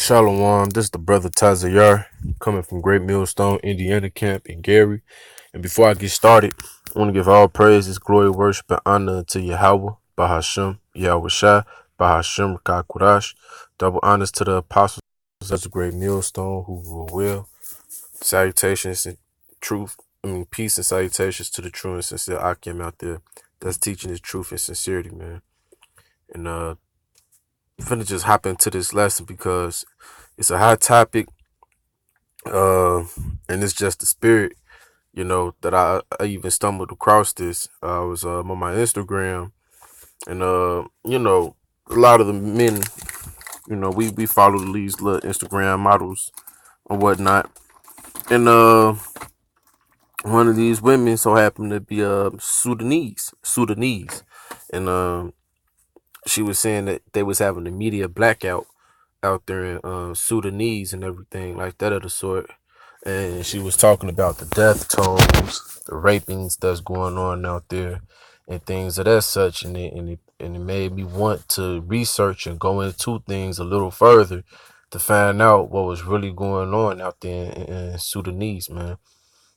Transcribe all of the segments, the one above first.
Shalom, this is the brother Tazayar coming from Great Millstone, Indiana camp in Gary. And before I get started, I want to give all praises, glory, worship, and honor to Yahweh, Bahashem, Yahweh Shai, Bahashem, Kakurash. Double honors to the apostles of the Great Millstone who rule well. Salutations and peace and salutations to the true and sincere Akim out there that's teaching his truth and sincerity, man. And I'm finna just hop into this lesson because it's a hot topic, uh, and it's just the spirit, that I even stumbled across this. I was on my Instagram, and a lot of the men, we follow these little Instagram models or whatnot, and one of these women so happened to be Sudanese, and she was saying that they was having a media blackout out there in Sudanese and everything like that of the sort. And she was talking about the death tolls, the rapings that's going on out there, and things of that such. And it made me want to research and go into things a little further to find out what was really going on out there in Sudanese, man.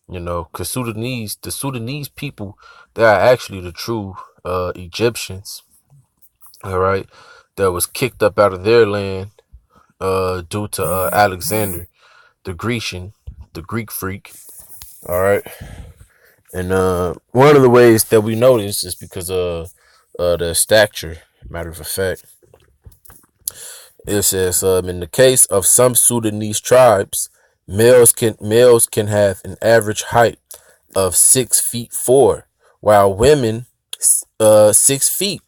Because the Sudanese people, they are actually the true Egyptians, all right, that was kicked up out of their land due to Alexander the Grecian, the Greek freak. All right, and one of the ways that we know this is because of the stature. Matter of fact, it says in the case of some Sudanese tribes, males can have an average height of 6 feet 4, while women 6 feet.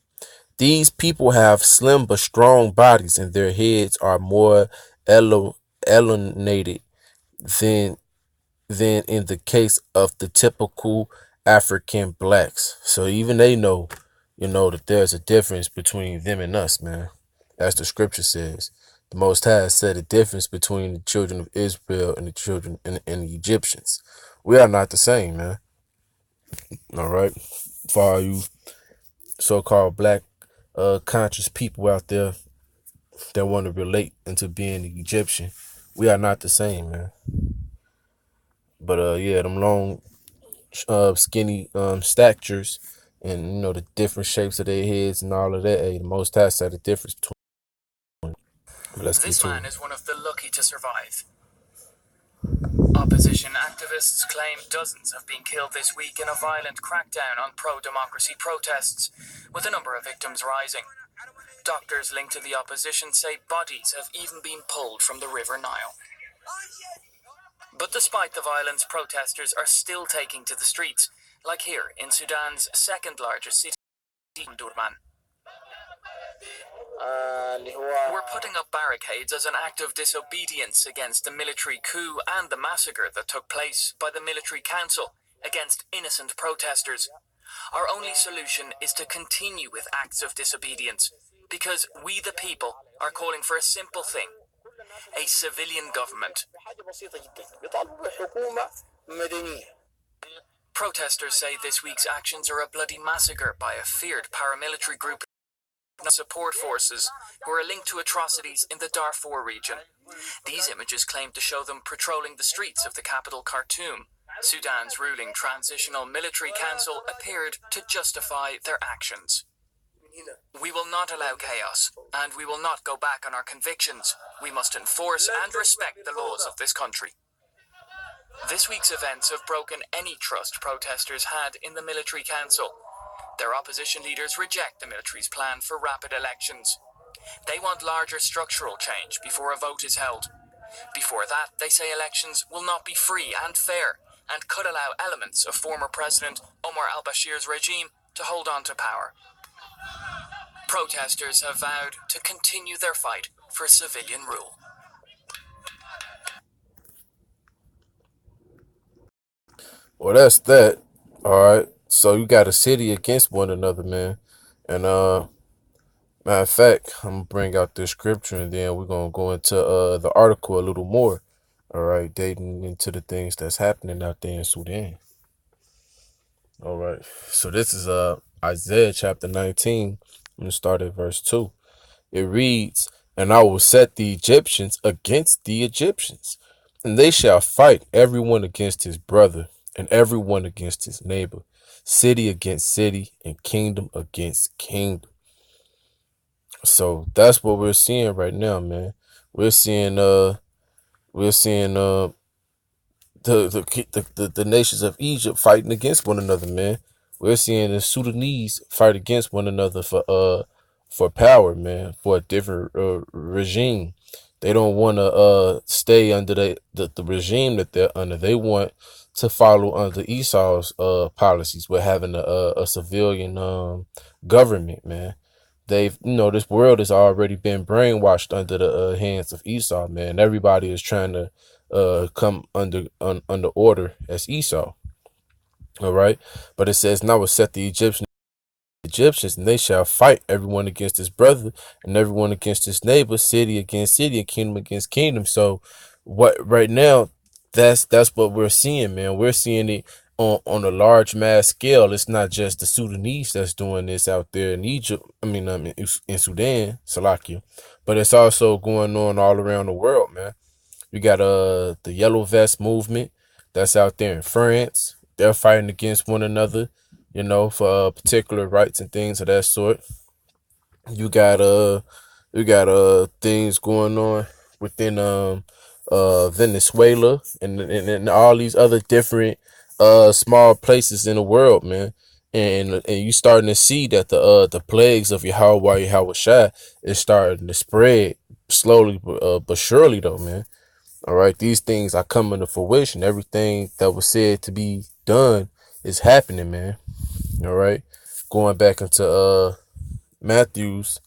These people have slim but strong bodies, and their heads are more elongated than in the case of the typical African blacks. So even they know, that there's a difference between them and us, man. As the scripture says, the Most High said a difference between the children of Israel and the children and the Egyptians. We are not the same, man. All right, for all you so-called black conscious people out there that want to relate into being the Egyptian, we are not the same, man. But yeah, them long skinny statures and the different shapes of their heads and all of that. Hey, the Most High said the difference between. But let's This continue. man is one of the lucky to survive. Opposition activists claim dozens have been killed this week in a violent crackdown on pro-democracy protests, with the number of victims rising. Doctors linked to the opposition say bodies have even been pulled from the River Nile. But despite the violence, protesters are still taking to the streets, like here in Sudan's second largest city, Durban. We're putting up barricades as an act of disobedience against the military coup and the massacre that took place by the military council against innocent protesters. Our only solution is to continue with acts of disobedience, because we the people are calling for a simple thing: a civilian government. Protesters say this week's actions are a bloody massacre by a feared paramilitary group support forces who are linked to atrocities in the Darfur region. These images claim to show them patrolling the streets of the capital Khartoum. Sudan's ruling transitional military council appeared to justify their actions. We will not allow chaos, and we will not go back on our convictions. We must enforce and respect the laws of this country. This week's events have broken any trust protesters had in the military council. Their opposition leaders reject the military's plan for rapid elections. They want larger structural change before a vote is held. Before that, they say elections will not be free and fair and could allow elements of former President Omar al-Bashir's regime to hold on to power. Protesters have vowed to continue their fight for civilian rule. Well, that's that. All right. So you got a city against one another, man. And matter of fact, I'm gonna bring out this scripture, and then we're gonna go into the article a little more. All right, dating into the things that's happening out there in Sudan. All right. So this is Isaiah chapter 19. I'm gonna start at verse 2. It reads, And I will set the Egyptians against the Egyptians, and they shall fight everyone against his brother, and everyone against his neighbor, city against city, and kingdom against kingdom. So that's what we're seeing right now, man. We're seeing we're seeing the nations of Egypt fighting against one another, man. We're seeing the Sudanese fight against one another for power, man, for a different regime. They don't want to stay under the regime that they're under. They want to follow under Esau's policies with having a civilian government, man. They've, this world has already been brainwashed under the hands of Esau, man. Everybody is trying to come under order as Esau. All right. But it says, now will set the Egyptians, and they shall fight everyone against his brother and everyone against his neighbor, city against city, and kingdom against kingdom. So what right now, that's what we're seeing, man. We're seeing it on a large mass scale. It's not just the Sudanese that's doing this out there in Egypt. I mean in Sudan, Salakia, but it's also going on all around the world, man. You got the Yellow Vest movement that's out there in France. They're fighting against one another, for particular rights and things of that sort. You got things going on within Venezuela and all these other different small places in the world, man. And you starting to see that the plagues of Yahweh Shai is starting to spread slowly but surely, though, man. All right, these things are coming to fruition. Everything that was said to be done is happening, man. All right, going back into Matthew's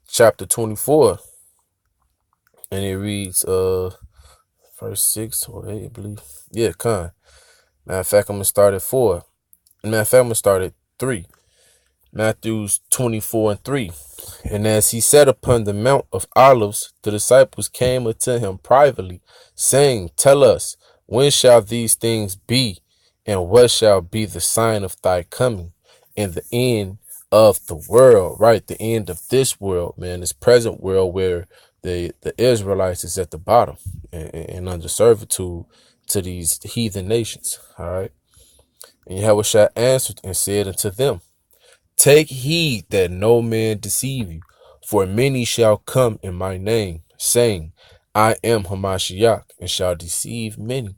chapter 24, and it reads verse 6 or 8, I believe. Yeah, matter of fact, I'm gonna start at 4. Matter of fact, I'm gonna start at 3. Matthew's 24 and 3. And as he sat upon the Mount of Olives, the disciples came unto him privately, saying, Tell us, when shall these things be? And what shall be the sign of thy coming and the end of the world? Right? The end of this world, man, this present world where the Israelites is at the bottom and under servitude to these heathen nations. All right. And Yahweh answered and said unto them, Take heed that no man deceive you, for many shall come in my name, saying, I am Hamashiach, and shall deceive many.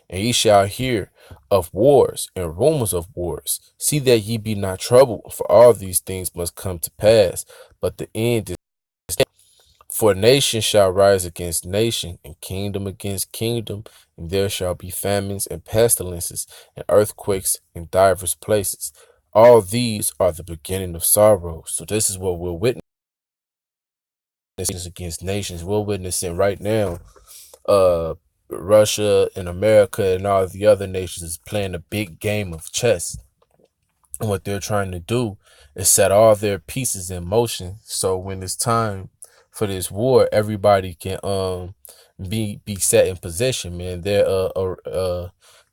And ye shall hear of wars and rumors of wars. See that ye be not troubled, for all these things must come to pass, but the end is. For nation shall rise against nation, and kingdom against kingdom, and there shall be famines and pestilences and earthquakes in divers places. All these are the beginning of sorrow. So this is what we're witnessing against nations. We're witnessing right now. Russia and America and all the other nations is playing a big game of chess. And what they're trying to do is set all their pieces in motion. So when it's time for this war, everybody can be set in position, man. They're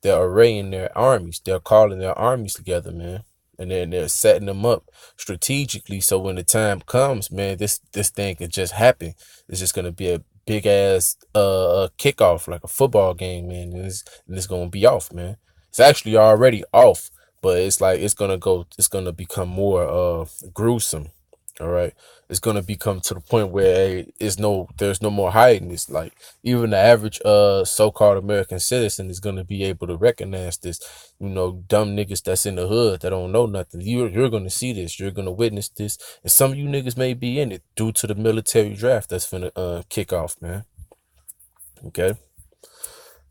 arraying their armies. They're calling their armies together, man. And then they're setting them up strategically. So when the time comes, man, this thing could just happen. It's just gonna be a big ass kickoff, like a football game, man. And it's gonna be off, man. It's actually already off, but it's like it's gonna become more gruesome. All right, it's gonna become to the point where hey, there's no more hiding. It's like even the average so-called American citizen is gonna be able to recognize this. Dumb niggas that's in the hood that don't know nothing. You're gonna see this. You're gonna witness this, and some of you niggas may be in it due to the military draft that's finna kick off, man. Okay,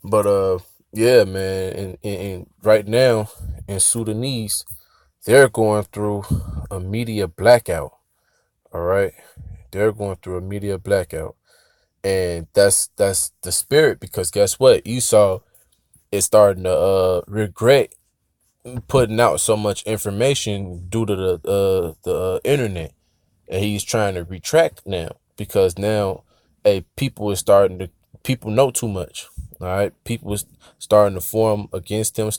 but yeah, man, and right now in Sudanese, they're going through a media blackout. All right, they're going through a media blackout, and that's the spirit, because guess what? Esau is starting to regret putting out so much information due to the internet, and he's trying to retract now because now, people know too much. All right, people is starting to form against him.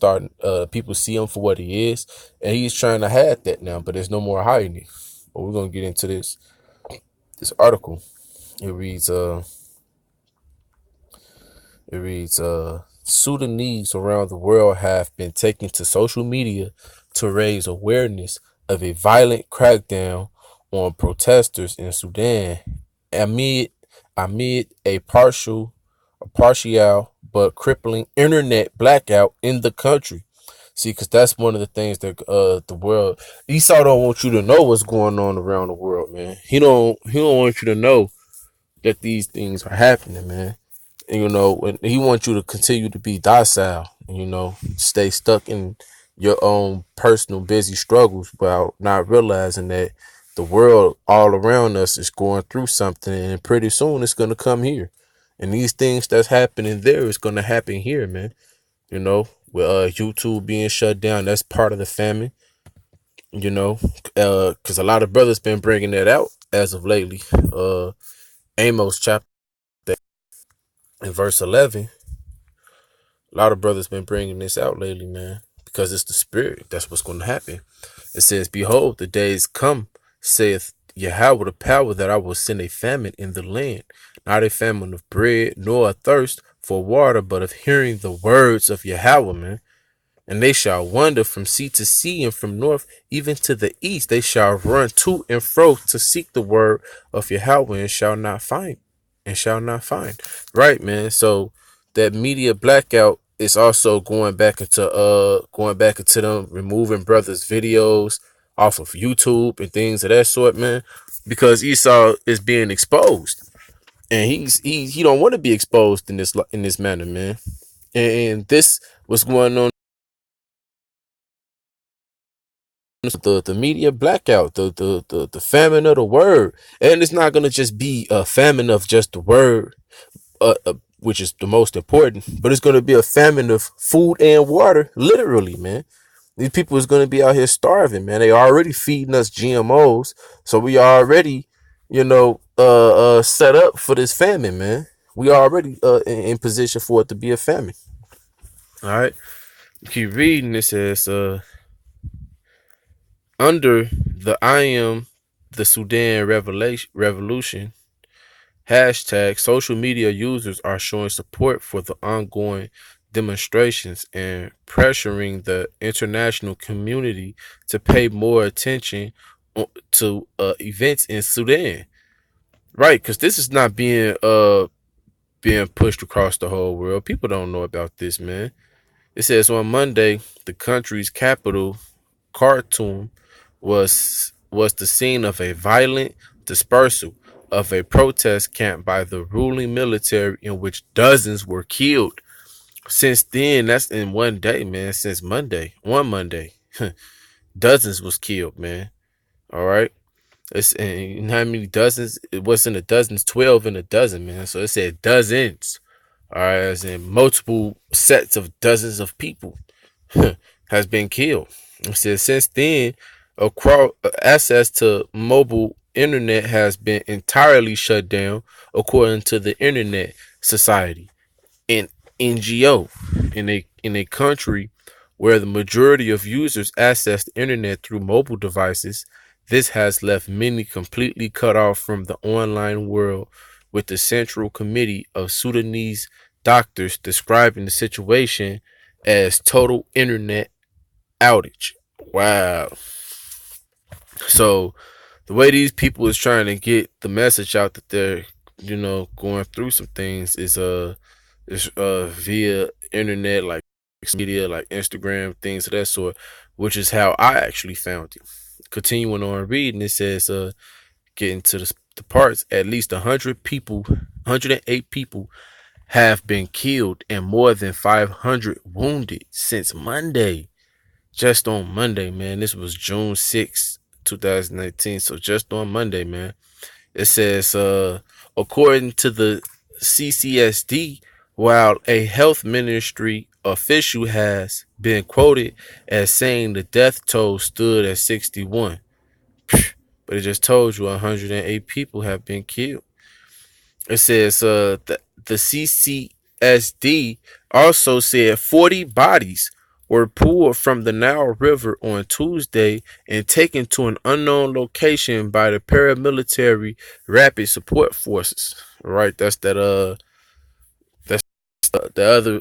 People see him for what he is, and he's trying to hide that now. But there's no more hiding it. But we're gonna get into this article. It reads Sudanese around the world have been taking to social media to raise awareness of a violent crackdown on protesters in Sudan amid amid a partial but crippling internet blackout in the country. See, because that's one of the things that the world Esau don't want you to know what's going on around the world, man. He don't want you to know that these things are happening, man. And, and he wants you to continue to be docile, and, stay stuck in your own personal busy struggles while not realizing that the world all around us is going through something, and pretty soon it's going to come here. And these things that's happening there is going to happen here, man. With YouTube being shut down, that's part of the famine, because a lot of brothers been bringing that out as of lately. Amos chapter in verse 11, a lot of brothers been bringing this out lately, man, because it's the spirit. That's what's going to happen. It says, "Behold, the days come, saith Yahweh, the power, that I will send a famine in the land, not a famine of bread, nor a thirst for water, but of hearing the words of Yahweh, man. And they shall wander from sea to sea, and from north even to the east. They shall run to and fro to seek the word of Yahweh, and shall not find. And shall not find." Right, man. So that media blackout is also going back into them removing brothers' videos off of YouTube and things of that sort, man. Because Esau is being exposed, and he don't want to be exposed in this manner, man. And this was going on. The media blackout, the famine of the word, and it's not gonna just be a famine of just the word, which is the most important, but it's gonna be a famine of food and water, literally, man. These people is gonna be out here starving, man. They already feeding us GMOs, so we already, set up for this famine, man. We already in position for it to be a famine. All right, keep reading. It says, under the I am the Sudan revolution hashtag, social media users are showing support for the ongoing demonstrations and pressuring the international community to pay more attention to events in Sudan. Right, because this is not being pushed across the whole world. People don't know about this, man. It says on Monday, the country's capital, Khartoum, was the scene of a violent dispersal of a protest camp by the ruling military, in which dozens were killed. Since then, that's in one day, man. Since Monday, one Monday, dozens was killed, man. All right. And how many dozens? It wasn't a dozens, 12 in a dozen, man. So it said dozens. All right, as in multiple sets of dozens of people has been killed. It says since then, access to mobile internet has been entirely shut down, according to the Internet Society, an NGO, in a country where the majority of users access the internet through mobile devices. This has left many completely cut off from the online world, with the Central Committee of Sudanese doctors describing the situation as total internet outage. Wow. So the way these people is trying to get the message out that they're, going through some things is via internet, like media, like Instagram, things of that sort, which is how I actually found it. Continuing on reading, it says, getting to the parts, at least 108 people have been killed and more than 500 wounded since Monday. Just on Monday, man. This was June 6th, 2019. So just on Monday, man. It says, according to the CCSD, while a health ministry official has been quoted as saying the death toll stood at 61. But it just told you 108 people have been killed. It says the CCSD also said 40 bodies were pulled from the Nile River on Tuesday and taken to an unknown location by the paramilitary rapid support forces. Right, that's the other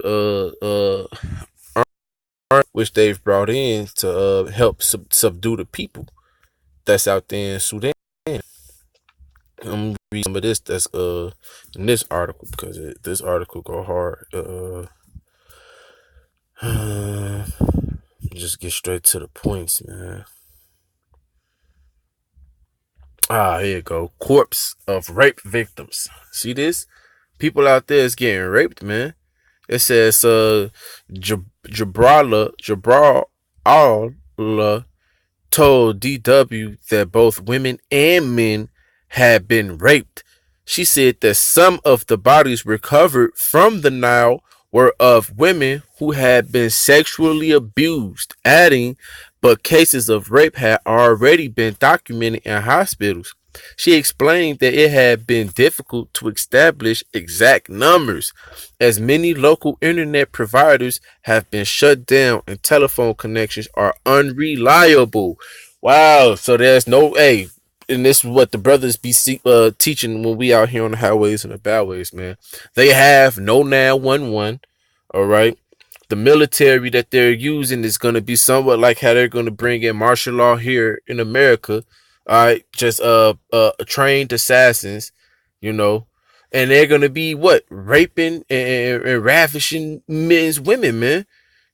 army which they've brought in to help subdue the people that's out there in Sudan. I'm gonna read some of this that's in this article because this article go hard. Just get straight to the points, man. Here you go. Corpse of rape victims. See this? People out there is getting raped, man. It says Jabrala told DW that both women and men had been raped. She said that some of the bodies recovered from the Nile were of women who had been sexually abused, adding, but cases of rape had already been documented in hospitals. She explained that it had been difficult to establish exact numbers, as many local internet providers have been shut down and telephone connections are unreliable. Wow, so there's no and this is what the brothers be teaching when we out here on the highways and the byways, man. They have no 911. All right, the military that they're using is going to be somewhat like how they're going to bring in martial law here in America. All right, just trained assassins, you know, and they're going to be what raping and ravishing men's women, man,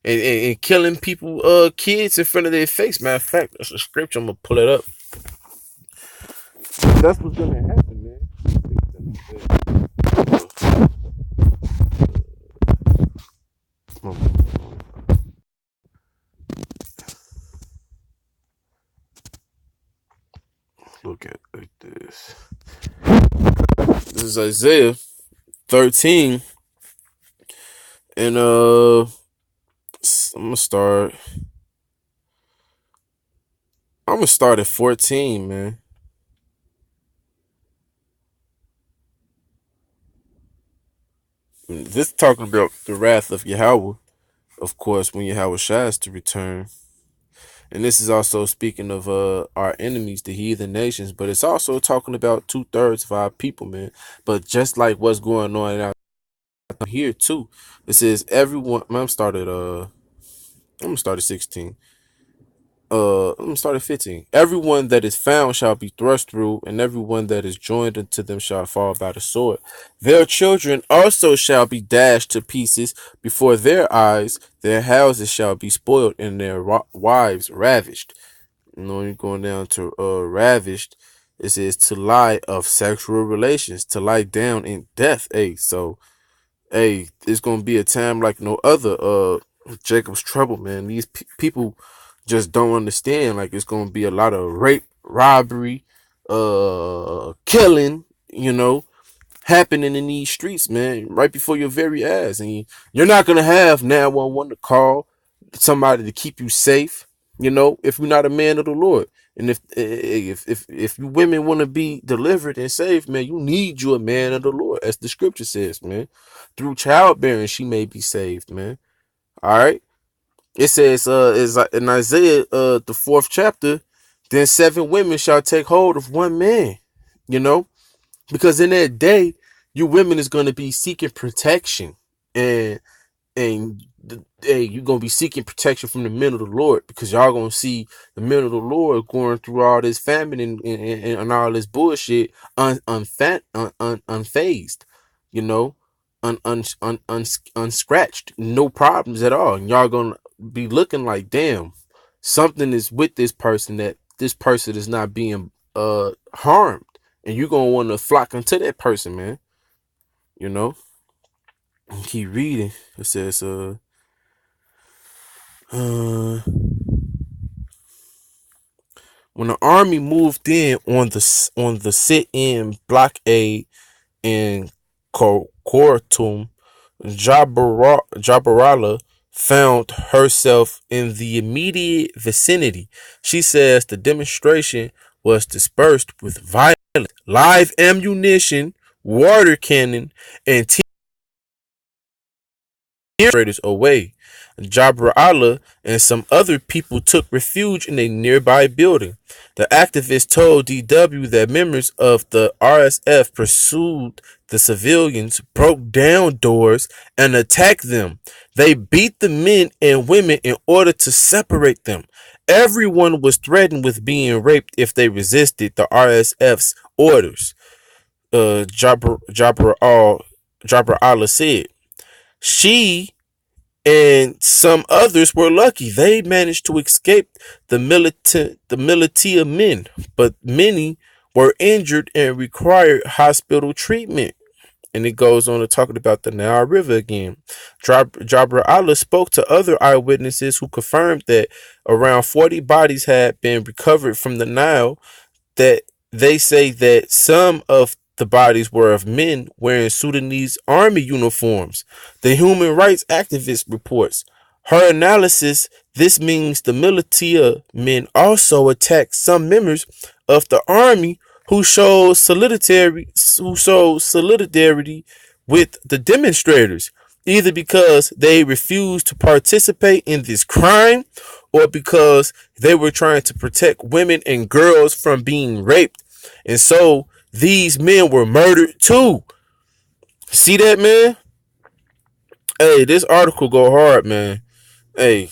and killing people, kids in front of their face. Matter of fact, that's a scripture. I'm gonna pull it up. That's what's gonna happen, man. Look at like this. This is Isaiah 13, and I'm gonna start. I'm gonna start at 14, man. This talking about the wrath of Yahweh, of course, when Yahweh Shai to return. And this is also speaking of our enemies, the heathen nations, but it's also talking about 2/3 of our people, man. But just like what's going on out here too, it says everyone. I'm gonna start at 16. I'm gonna start at 15. Everyone that is found shall be thrust through, and everyone that is joined unto them shall fall by the sword. Their children also shall be dashed to pieces before their eyes. Their houses shall be spoiled, and their wives ravished. You know, you're going down to ravished. It says to lie of sexual relations, to lie down in death. Hey, so it's gonna be a time like no other. Jacob's trouble, man. These people just don't understand. Like it's gonna be a lot of rape, robbery, killing. You know, happening in these streets, man, right before your very eyes, and you're not gonna have 911 to call somebody to keep you safe. You know, if you're not a man of the Lord. And if you women want to be delivered and saved, man, you need you a man of the Lord, as the scripture says, man. Through childbearing, she may be saved, man. All right. It says, is in Isaiah, the 4th chapter, then 7 women shall take hold of one man. You know, because in that day, you women is going to be seeking protection, and hey, you're gonna be seeking protection from the men of the Lord, because y'all gonna see the men of the Lord going through all this famine and all this bullshit unfazed, you know, unscratched, no problems at all, and y'all gonna be looking like, damn, something is with this person, that this person is not being harmed, and you're gonna want to flock into that person, man. You know, keep reading. It says Uh, when the army moved in on the sit-in blockade in Khartoum, Jabarala found herself in the immediate vicinity. She says the demonstration was dispersed with violence, live ammunition, water cannon, and demonstrators away. Jabra Allah and some other people took refuge in a nearby building. The activists told DW that members of the RSF pursued the civilians, broke down doors, and attacked them. They beat the men and women in order to separate them. Everyone was threatened with being raped if they resisted the RSF's orders. Jabra Allah said. She and some others were lucky. They managed to escape the militia men, but many were injured and required hospital treatment. And it goes on to talking about the Nile River again. Jabra Allah spoke to other eyewitnesses who confirmed that around 40 bodies had been recovered from the Nile, that they say that some of the bodies were of men wearing Sudanese army uniforms. The human rights activist reports. Her analysis, this means the militia men also attacked some members of the army who showed solidarity with the demonstrators, either because they refused to participate in this crime or because they were trying to protect women and girls from being raped. And so these men were murdered too. See that, man? Hey, this article go hard, man. Hey,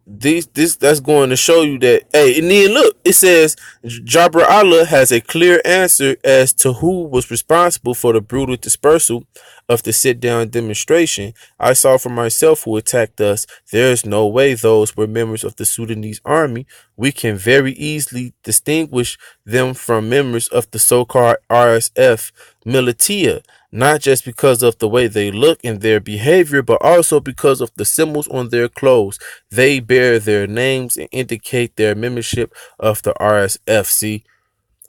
this that's going to show you that. Hey, and then look, it says Jabra Allah has a clear answer as to who was responsible for the brutal dispersal of the sit-down demonstration. I saw for myself who attacked us. There is no way those were members of the Sudanese army. We can very easily distinguish them from members of the so-called RSF militia, not just because of the way they look and their behavior, but also because of the symbols on their clothes. They bear their names and indicate their membership of the RSFC,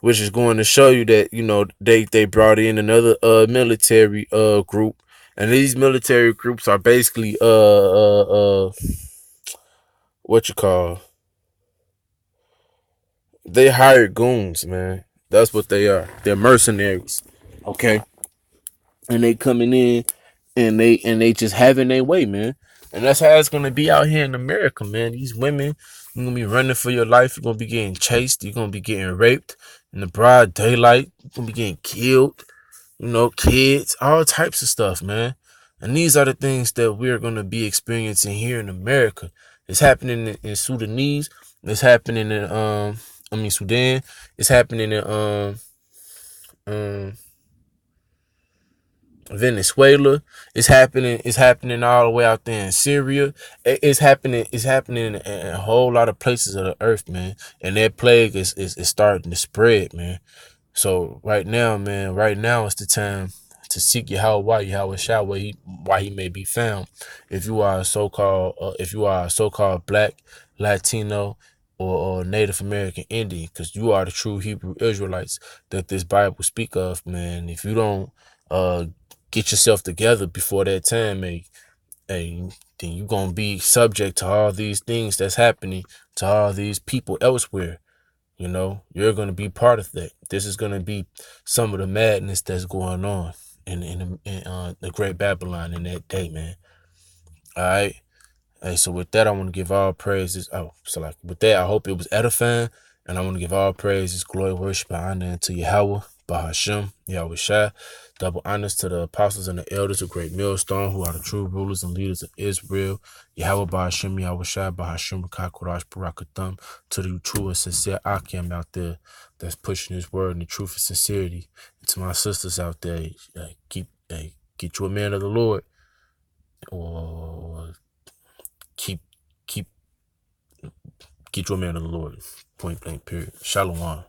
which is going to show you that, you know, they brought in another military group, and these military groups are basically what you call, they hired goons, man. That's what they are. They're mercenaries. Okay. And they coming in and they just having their way, man. And that's how it's gonna be out here in America, man. These women, you're gonna be running for your life. You're gonna be getting chased. You're gonna be getting raped in the broad daylight. You're gonna be getting killed. You know, kids, all types of stuff, man. And these are the things that we're gonna be experiencing here in America. It's happening in Sudanese. It's happening in Sudan. It's happening in um Venezuela. It's happening all the way out there in Syria. It's happening. It's happening in a whole lot of places of the earth, man. And that plague is starting to spread, man. So right now, man, right now is the time to seek Yahweh Shah, why he may be found. If you are a so-called Black, Latino, or Native American Indian, because you are the true Hebrew Israelites that this Bible speak of, man. If you don't uh get yourself together before that time, then you're gonna be subject to all these things that's happening to all these people elsewhere. You know, you're going to be part of that. This is going to be some of the madness that's going on in the Great Babylon in that day, man. All right. Hey, so with that, I want to give all praises. With that, I hope it was edifying, and I want to give all praises, glory, worship, and honor unto Yahweh, Bahashem, Yahweh Shai. Double honors to the apostles and the elders of Great Millstone, who are the true rulers and leaders of Israel. Yahweh Bahashem, Yahweh Shai, Bahashem, Rakakorash, Barakatham, to the true and sincere Akim out there that's pushing his word in the truth and sincerity. And to my sisters out there, get you a man of the Lord, or keep get you a man of the Lord. Point blank, period. Shalom.